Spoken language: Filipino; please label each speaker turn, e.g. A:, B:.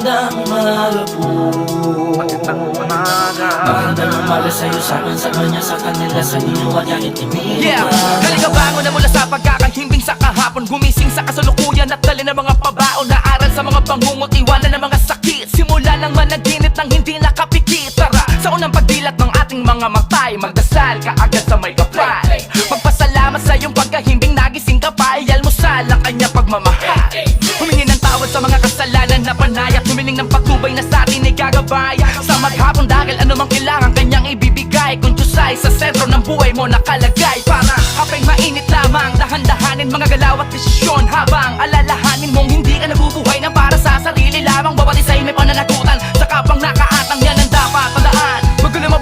A: Magandang umaga po. Magandang umaga sa'yo, sa'kin, sa kanya, sa kanila, sa inyo, wag niyang itimig.
B: Yeah, kaligabangon na mula sa pagkakahimbing sa kahapon. Gumising sa kasalukuyan at dali ng mga pabaon. Naaral sa mga bangungot, iwanan ng mga sakit. Simula ng managinip ng hindi nakapikit. Tara, sa unang pagdilat ng ating mga matay, magdasal ka agad sa may kapal. Magpasalamat sa iyong pagkahimbing, nagising ka pa, ialmusal ang kanya pagmamahal. Humingi ng tawad sa mga kasalanan na panay at humiling ng patnubay na sa atin ay gagabay. Sa maghapon dahil anumang kailangan kanyang ibibigay. Kung Diyos ay sa sentro ng buhay mo nakalagay. Para hapeng mainit lamang, dahan-dahanin mga galaw at desisyon habang alay